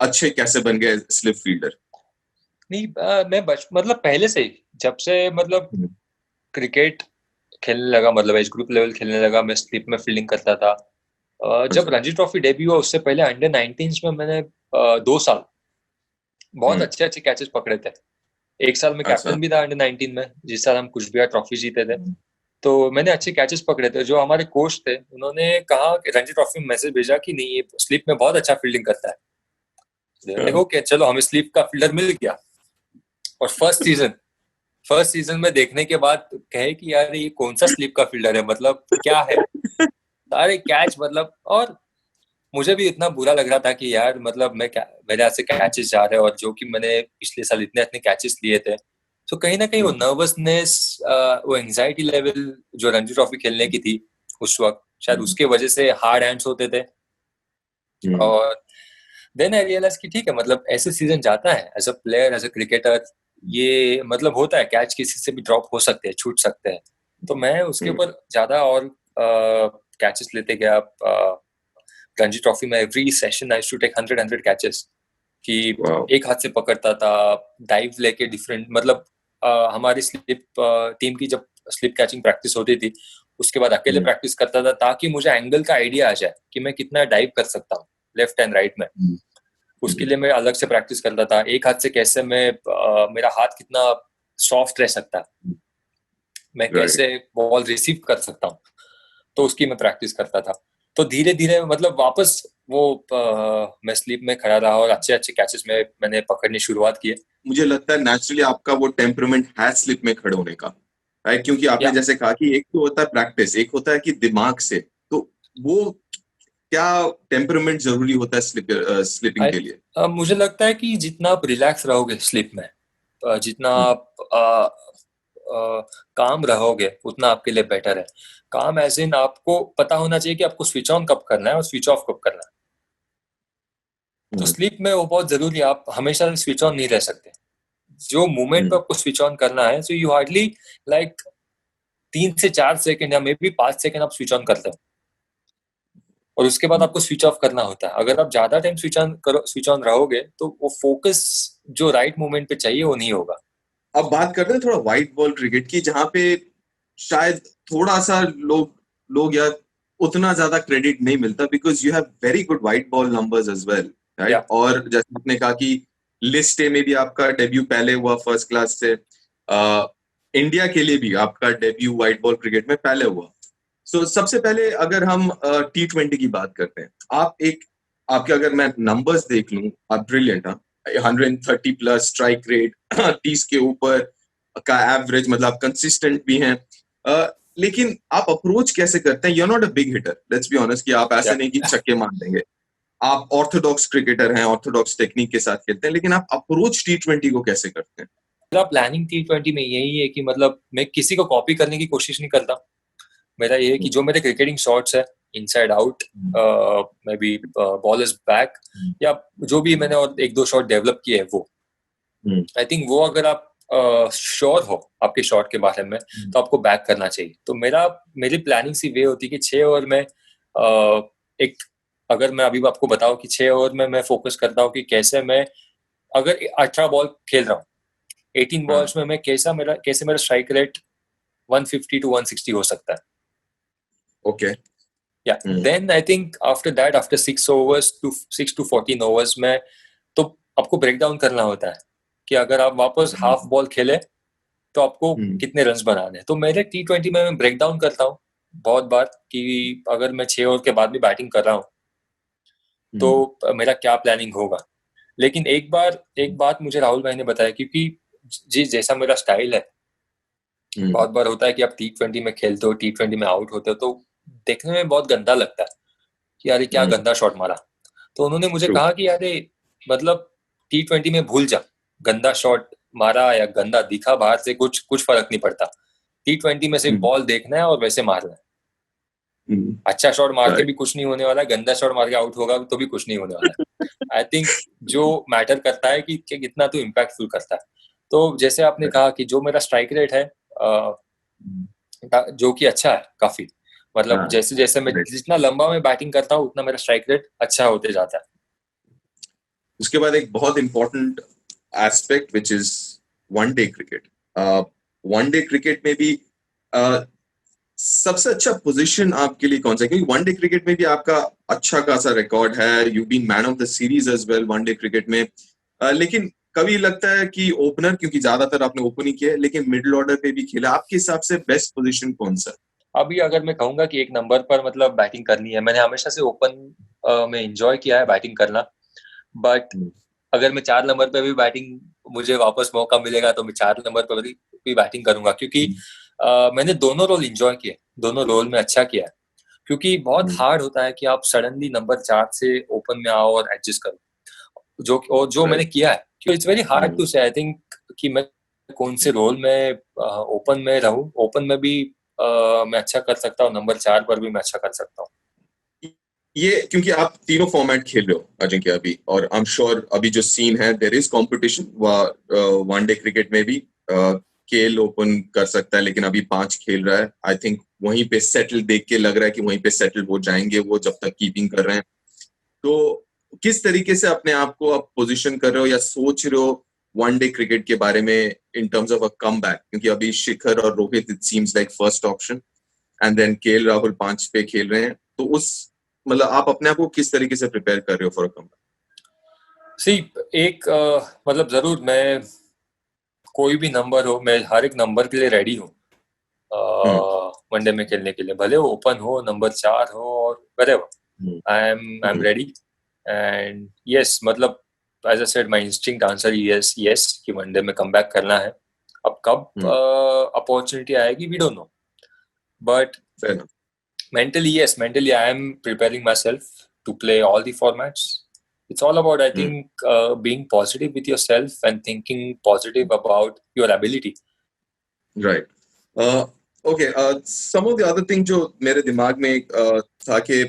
अच्छे कैसे बन गए स्लिप फील्डर? नहीं, मैं मतलब पहले से ही, जब से मतलब क्रिकेट खेलने लगा, मतलब एज ग्रुप लेवल खेलने लगा, मैं स्लिप में फील्डिंग करता था। जब रणजी ट्रॉफी डेब्यू हुआ उससे पहले अंडर 19 में मैंने 2 साल बहुत अच्छे अच्छे कैचेस पकड़े थे। एक साल में कैप्टन भी था अंडर 19 में, जिस साल हम कुछ भी ट्रॉफी जीते थे। तो मैंने अच्छे कैचेस पकड़े थे। जो हमारे कोच थे उन्होंने कहा कि रणजी ट्रॉफी में मैसेज भेजा कि नहीं ये स्लिप में बहुत अच्छा फील्डिंग करता है। देखो कि चलो हमें स्लिप का फील्डर मिल गया। और फर्स्ट सीजन में देखने के बाद कहे कि यार ये कौन सा स्लिप का फील्डर है, मतलब क्या है सारे कैच, मतलब। और मुझे भी इतना बुरा लग रहा था कि यार मतलब मेरे हाथ से कैचेस जा रहे हैं, और जो कि मैंने पिछले साल इतने इतने कैचेस लिए थे। तो कहीं ना कहीं वो नर्वसनेस, वो एंजाइटी लेवल जो रणजी ट्रॉफी खेलने की थी उस वक्त, शायद उसके वजह से हार्ड हैंड्स होते थे। और देन आई रियलाइज कि ठीक है, मतलब ऐसे सीजन जाता है as a player, as a cricketer, ये मतलब होता है, कैच किसी से भी ड्रॉप हो सकते हैं, छूट सकते हैं। तो मैं उसके ऊपर ज्यादा और कैचेस लेते गया। रणजी ट्रॉफी में every session I to take 100 catches, कि एक हाथ से पकड़ता था, डाइव लेके डिफरेंट, मतलब हमारी स्लिप टीम की जब स्लिप कैचिंग प्रैक्टिस होती थी उसके बाद अकेले प्रैक्टिस करता था, ताकि मुझे एंगल का आइडिया आ जाए कि मैं कितना डाइव कर सकता हूँ लेफ्ट एंड राइट में। उसके लिए मैं अलग से प्रैक्टिस करता था, एक हाथ से कैसे मैं मेरा हाथ कितना सॉफ्ट रह सकता है, मैं कैसे बॉल रिसीव कर सकता हूँ, तो उसकी मैं प्रैक्टिस करता था। तो धीरे धीरे मतलब वापस वो मैं स्लिप में खड़ा रहा और अच्छे अच्छे कैचेस में मैंने पकड़नी शुरुआत की। मुझे लगता है नेचुरली आपका वो टेम्परामेंट है स्लिप में खड़े होने का, राइट? क्योंकि आपने जैसे कहा कि एक तो होता है प्रैक्टिस, एक होता है कि दिमाग से, तो वो क्या टेम्परामेंट जरूरी होता है स्लीपिंग के लिए? मुझे लगता है कि जितना आप रिलैक्स रहोगे स्लीप में, जितना हम्म, आप काम रहोगे, उतना आपके लिए बेटर है। काम एज इन आपको पता होना चाहिए कि आपको स्विच ऑन कब करना है और स्विच ऑफ कब करना है। तो हम्म, स्लीप में वो बहुत जरूरी है, आप हमेशा स्विच ऑन नहीं रह सकते। जो मोमेंट पे हम्म, आपको स्विच ऑन करना है, सो यू हार्डली लाइक 3 से 4 सेकंड या मे बी 5 सेकंड आप स्विच ऑन करते हो, और उसके बाद हम्म। आपको स्विच ऑफ करना होता है। अगर आप ज्यादा टाइम स्विच ऑन रहोगे तो वो फोकस जो राइट मोमेंट पे चाहिए वो नहीं होगा। अब बात करते हैं थोड़ा व्हाइट बॉल क्रिकेट की, जहां पे शायद थोड़ा सा लोग लोग यार उतना ज्यादा क्रेडिट नहीं मिलता, because you have very good white ball numbers as well, या राइट? और जैसे आपने कहा कि लिस्ट ए में भी आपका डेब्यू पहले हुआ फर्स्ट क्लास से, इंडिया के लिए भी आपका डेब्यू व्हाइट बॉल क्रिकेट में पहले हुआ। सो सबसे पहले अगर हम T20 की बात करते हैं, आप एक आपके अगर मैं नंबर्स देख लूं, आप ब्रिलियंट, हाँ, 130 प्लस स्ट्राइक रेट, 30 के ऊपर का एवरेज, मतलब कंसिस्टेंट भी हैं। लेकिन आप अप्रोच कैसे करते हैं? You are not a big hitter, let's be honest, कि आप या ऐसे नहीं कि छक्के मार देंगे। आप ऑर्थोडॉक्स क्रिकेटर हैं, ऑर्थोडॉक्स टेक्निक के साथ खेलते हैं, लेकिन आप अप्रोच T20 को कैसे करते हैं? मेरा प्लानिंग T20 में यही है कि मतलब मैं किसी को कॉपी करने की कोशिश नहीं करता। मेरा ये है कि जो मेरे क्रिकेटिंग शॉट्स है, inside out, may be ball is back, या जो भी मैंने और एक दो शॉट डेवलप किए हैं, वो आई थिंक वो अगर आप श्योर हो आपके शॉट के बारे में, तो आपको बैक करना चाहिए। तो मेरी प्लानिंग सी वे होती है कि 6 ओवर में एक, अगर मैं अभी आपको बताऊं कि 6 ओवर में मैं फोकस करता हूँ कि कैसे मैं, अगर 18 बॉल खेल रहा हूँ, 18 बॉल्स में मैं कैसे मेरा स्ट्राइक रेट 150 to 160 हो सकता है। ओके। या then I think after that, after 6 to 14 overs में, तो आपको ब्रेक डाउन करना होता है कि अगर आप वापस हाफ बॉल खेले तो आपको कितने रन्स बनाने हैं। तो मेरे T20 में मैं ब्रेक डाउन करता हूँ बहुत बार कि अगर मैं 6 ओवर के बाद भी बैटिंग कर रहा हूँ तो मेरा क्या प्लानिंग होगा। लेकिन एक बात मुझे राहुल भाई ने बताया, क्योंकि जिस जैसा मेरा स्टाइल है, बहुत बार होता है कि आप T20 में खेलते हो, T20 में आउट होते हो, तो देखने में बहुत गंदा लगता है कि यार क्या गंदा शॉट मारा। तो उन्होंने मुझे ट्रू। कहा कि यार मतलब T20 में भूल जा, गंदा शॉट मारा या गंदा दिखा बाहर से कुछ कुछ फर्क नहीं पड़ता। T20 में सिर्फ बॉल देखना है और वैसे मारना है। अच्छा शॉट मार के भी कुछ नहीं होने वाला है, गंदा शॉट मार के आउट होगा तो भी कुछ नहीं होने वाला है। आई थिंक जो मैटर करता है कि कितना तो इम्पैक्टफुल करता है। तो जैसे आपने कहा कि जो मेरा स्ट्राइक रेट है, जो कि अच्छा है काफी, मतलब जैसे जैसे मैं जितना लंबा मैं बैटिंग करता हूँ उतना मेरा स्ट्राइक रेट अच्छा होते जाता है। उसके बाद एक बहुत important aspect which is one day cricket. One day cricket में भी सबसे अच्छा पोजीशन आपके लिए कौन सा है? क्योंकि वनडे क्रिकेट में भी आपका अच्छा खासा रिकॉर्ड है, you been man of the series as well one day cricket में। लेकिन कभी लगता है कि ओपनर, क्योंकि ज्यादातर आपने ओपन ही किया है, लेकिन मिडिल ऑर्डर पे भी खेला, आपके हिसाब से बेस्ट पोजीशन कौन सा? अभी अगर मैं कहूंगा कि एक नंबर पर मतलब बैटिंग करनी है, मैंने हमेशा से ओपन में एंजॉय किया है बैटिंग करना। बट अगर मैं 4 नंबर पे भी बैटिंग, मुझे वापस मौका मिलेगा तो मैं 4 नंबर पर भी बैटिंग करूंगा, क्योंकि मैंने दोनों रोल एंजॉय किए, दोनों रोल में अच्छा किया है। क्योंकि बहुत हार्ड होता है कि आप सडनली नंबर 4 से ओपन में आओ और एडजस्ट करो, जो मैंने किया है। इट्स वेरी हार्ड टू से, आई थिंक, कि मैं कौन से रोल में ओपन में रहूं। ओपन में भी मैं अच्छा कर सकता हूँ, नंबर 4 पर भी मैं अच्छा कर सकता हूँ। ये क्योंकि आप तीनों फॉर्मेट खेल रहे हो अजिंक्य अभी, और आई एम श्योर अभी जो सीन है, there is competition one day cricket में भी। केल ओपन कर सकता है, लेकिन अभी 5 खेल रहा है। आई थिंक वहीं पे सेटल देख के लग रहा है कि वहीं पे सेटल हो जाएंगे वो, जब तक कीपिंग कर रहे हैं। तो किस तरीके से अपने आप को आप पोजीशन कर रहे हो या सोच रहे हो वनडे क्रिकेट के बारे में, in terms of a comeback? क्योंकि अभी शिखर और Rohit it seems like first option, and then KL Rahul 5 पे खेल रहे हैं। तो उस मतलब आप अपने आप को किस तरीके से प्रिपेयर कर रहे हो फॉर अ कमबैक? सी एक मतलब जरूर मैं, कोई भी नंबर हो, मैं हर एक नंबर के लिए रेडी हूँ वनडे में खेलने के लिए, भले वो ओपन हो, नंबर 4 हो, और wherever I am ready. And yes, मतलब as I said, my instinct answer yes yes कि वनडे में कमबैक करना है। अब कब अपॉर्चुनिटी आएगी we don't know, but Mentally, yes. Mentally, I am preparing myself to play all the formats. It's all about, I think, being positive with yourself and thinking positive about your ability. Right. Okay. Some of the other thing जो मेरे दिमाग में था कि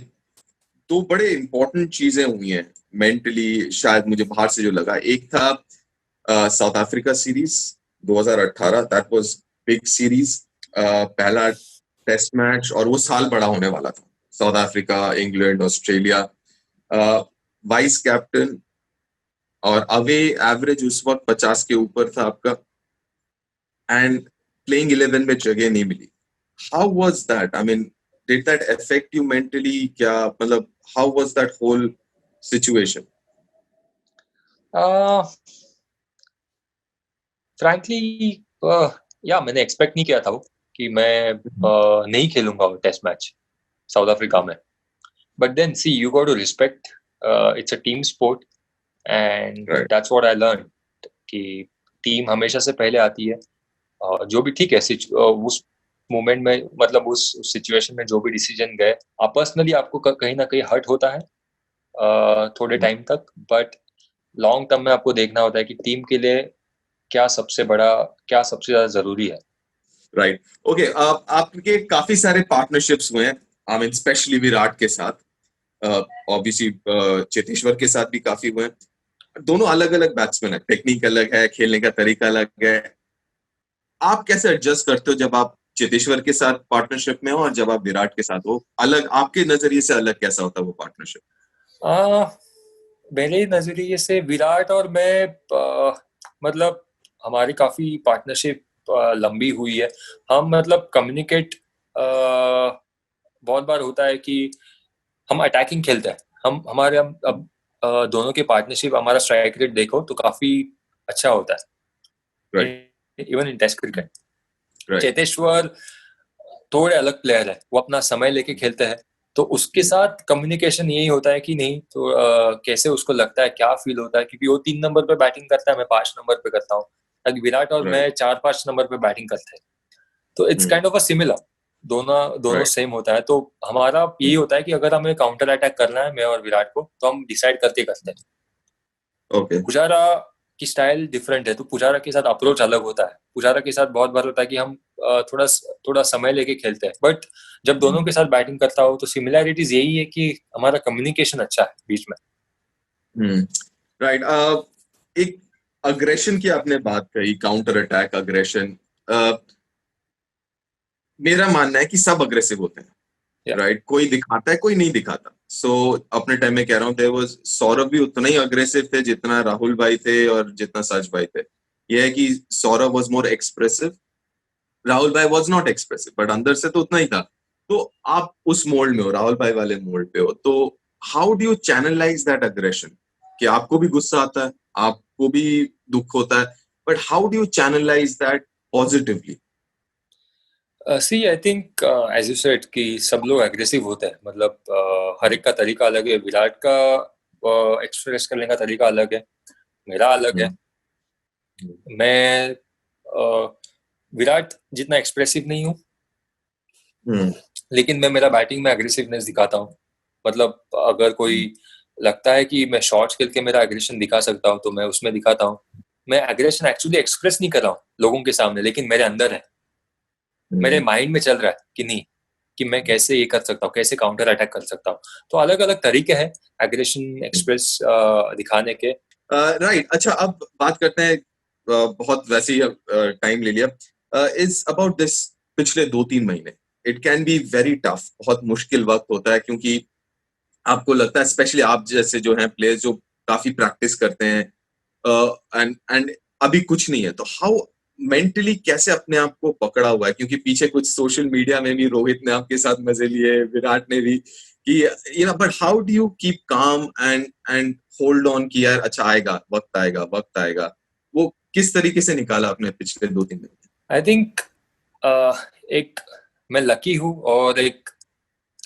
दो बड़े important चीजें हुई हैं मेंटली, शायद मुझे बाहर से जो लगा, एक था south Africa series 2018, that was big series, पहला टेस्ट मैच, और वो साल बड़ा होने वाला था। South Africa, England, Australia, vice captain, और अवे एवरेज उस वक्त 50 के ऊपर था आपका, एंड प्लेइंग 11 में जगह नहीं मिली। How was that? I mean, did that affect you mentally? क्या मतलब, how was that whole situation? Frankly, yeah मैंने एक्सपेक्ट नहीं किया था वो कि मैं नहीं खेलूंगा वो टेस्ट मैच साउथ अफ्रीका में। But then see, you got to respect, it's a team sport, and that's what I learn कि टीम हमेशा से पहले आती है। जो भी ठीक है उस मोमेंट में, मतलब उस सिचुएशन में जो भी डिसीजन गए, पर्सनली आपको कहीं ना कहीं हर्ट होता है थोड़े टाइम तक, बट लॉन्ग टर्म में आपको देखना होता है कि टीम के लिए क्या सबसे ज्यादा जरूरी है। राइट। ओके। आपके काफी सारे पार्टनरशिप्स हुए हैं, आई मीन स्पेशली विराट के साथ, ऑब्वियसली चेतेश्वर के साथ भी काफी हुए हैं। दोनों अलग अलग बैट्समैन है, टेक्निक अलग है, खेलने का तरीका अलग है। आप कैसे एडजस्ट करते हो जब आप चेतेश्वर के साथ पार्टनरशिप में हो और जब आप विराट के साथ हो? अलग, आपके नजरिए से अलग कैसा होता है वो पार्टनरशिप? मेरे नजरिए से विराट और मैं, मतलब हमारी काफी पार्टनरशिप लंबी हुई है। हम मतलब कम्युनिकेट बहुत बार होता है कि हम अटैकिंग खेलते हैं। हमारे अब दोनों के पार्टनरशिप, हमारा स्ट्राइक रेट देखो तो काफी अच्छा होता है, even in test cricket. Cheteshwar थोड़े अलग प्लेयर है, वो अपना समय लेके खेलते हैं, तो उसके साथ कम्युनिकेशन यही होता है कि नहीं तो कैसे उसको लगता है, क्या फील होता है, क्योंकि वो 3 नंबर पे बैटिंग करता है, मैं 5 नंबर पे करता हूँ, ताकि विराट और मैं 4-5 नंबर पे बैटिंग करते हैं। तो it's kind of a similar, दोनों सेम होता है। तो हमारा यही होता है कि अगर हमें काउंटर अटैक करना है, मैं और विराट को, तो हम डिसाइड करते करते हैं। पुजारा की स्टाइल डिफरेंट है, तो पुजारा के साथ अप्रोच अलग होता है। पुजारा के साथ बहुत बार होता है कि हम थोड़ा समय लेके खेलते हैं, बट जब दोनों के साथ बैटिंग करता हो तो सिमिलैरिटीज यही है कि हमारा कम्युनिकेशन अच्छा है बीच में। राइट। एक अग्रेशन की आपने बात कही, काउंटर अटैक, अग्रेशन। मेरा मानना है कि सब अग्रेसिव होते हैं, राइट? कोई दिखाता है, कोई नहीं दिखाता। सो अपने टाइम में कह रहा हूँ, देयर वाज, सौरभ भी उतना ही अग्रेसिव थे जितना राहुल भाई थे और जितना सच भाई थे। यह है कि Saurabh was more expressive, Rahul भाई वाज नॉट एक्सप्रेसिव, बट अंदर से तो उतना ही था। तो आप उस मोल्ड में हो, राहुल भाई वाले मोल्ड पे हो, तो how do you channelise that aggression? कि आपको भी गुस्सा आता है, आपको भी दुख होता है, but how do you channelise that positively? See, I think as you said कि सब लोग एग्रेसिव होते हैं, मतलब हर एक का तरीका अलग है। विराट का एक्सप्रेस करने का तरीका अलग है, मेरा अलग है। मैं विराट जितना एक्सप्रेसिव नहीं हूँ, लेकिन मैं मेरा बैटिंग में एग्रेसिवनेस दिखाता हूँ। मतलब अगर कोई लगता है कि मैं शॉट्स खेल के मेरा एग्रेशन दिखा सकता हूँ, तो मैं उसमें दिखाता हूँ। मैं एग्रेशन एक्चुअली एक्सप्रेस नहीं कर रहा हूँ लोगों के सामने, लेकिन मेरे अंदर है, मेरे माइंड में चल रहा है कि नहीं, कि मैं कैसे ये कर सकता हूँ, कैसे काउंटर अटैक कर सकता हूँ। तो अलग अलग तरीके हैं एग्रेशन एक्सप्रेस दिखाने के। राइट। अच्छा, अब बात करते हैं, बहुत वैसे ही टाइम ले लिया, इज अबाउट दिस पिछले 2-3 महीने। It can be very tough, बहुत मुश्किल वक्त होता है, क्योंकि आपको लगता है, स्पेशली आप जैसे जो हैं प्लेयर्स जो काफी प्रैक्टिस करते हैं, एंड अभी कुछ नहीं है, तो हाउ मेंटली कैसे अपने आप को पकड़ा हुआ है? क्योंकि पीछे कुछ सोशल मीडिया में भी रोहित ने आपके साथ मजे लिए, विराट ने भी, कि but how do you keep calm and hold on कि यार अच्छा आएगा, वक्त आएगा, वक्त आएगा? वो किस तरीके से निकाला आपने पिछले 2-3 महीने? आई थिंक एक मैं लकी हूँ और एक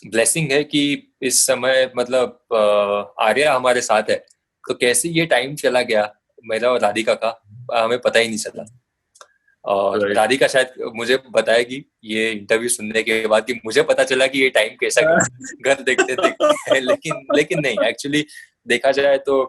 ब्लेसिंग है कि इस समय मतलब आर्या हमारे साथ है, तो कैसे ये टाइम चला गया मेरा और राधिका का, हमें पता ही नहीं चला। और Right. राधिका शायद मुझे बताएगी ये इंटरव्यू सुनने के बाद कि मुझे पता चला कि ये टाइम कैसा गया घर देखते देखते लेकिन नहीं, एक्चुअली देखा जाए तो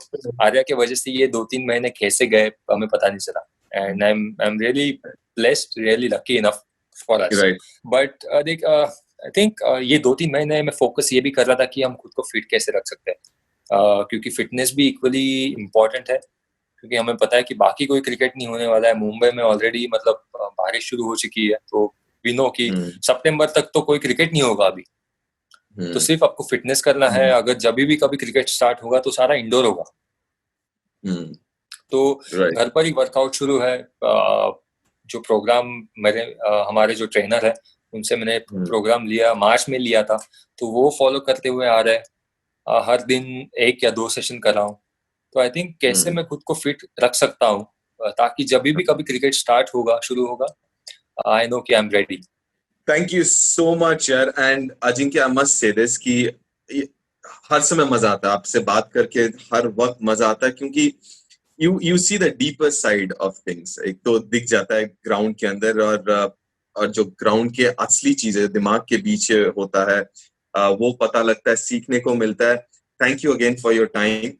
आर्या के वजह से ये 2-3 महीने कैसे गए हमें पता नहीं चला, and I am really blessed, really lucky enough for us. Right. But देख, आई थिंक ये 2-3 महीने में फोकस ये भी कर रहा था कि हम खुद को फिट कैसे रख सकते हैं, क्योंकि फिटनेस भी इक्वली इम्पोर्टेंट है, क्योंकि हमें पता है कि बाकी कोई क्रिकेट नहीं होने वाला है. मुंबई में ऑलरेडी मतलब बारिश शुरू हो चुकी है, तो वी नो कि सितंबर तक तो कोई क्रिकेट नहीं होगा अभी. तो सिर्फ आपको फिटनेस करना है. अगर जब भी कभी क्रिकेट स्टार्ट होगा तो सारा इंडोर होगा. तो Right. घर पर ही वर्कआउट शुरू है. जो प्रोग्राम हमारे जो ट्रेनर है उनसे मैंने प्रोग्राम लिया, मार्च में लिया था, तो वो फॉलो करते हुए आ रहे हैं. हर दिन 1 या 2 सेशन कर रहा हूँ. तो आई थिंक कैसे मैं खुद को फिट रख सकता हूँ, ताकि जब भी कभी क्रिकेट स्टार्ट होगा, शुरू होगा, आई नो कि आई am ready. Thank you so much यार. And Ajinkya, I must say this कि हर समय मजा आता है आपसे बात करके, हर वक्त मजा आता है, क्योंकि you see the deeper side of things. एक तो दिख जाता है ग्राउंड के अंदर, और जो ग्राउंड के असली चीजें दिमाग के पीछे होता है, वो पता लगता है, सीखने को मिलता है. Thank you again for your time.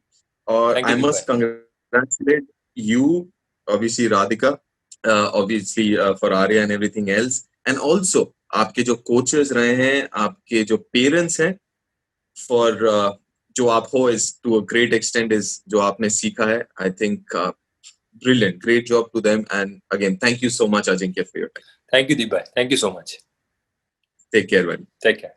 और Thank you, I must congratulate you, obviously Radhika, obviously for Arya and everything else, and also आपके जो कोचेस रहे हैं, आपके जो पेरेंट्स हैं, for जो आप हो is to a great extent is जो आपने सीखा है. I think brilliant, great job to them, and again thank you so much Ajinkya for your time. Thank you, Deep bhai. Thank you so much. Take care, buddy. Take care.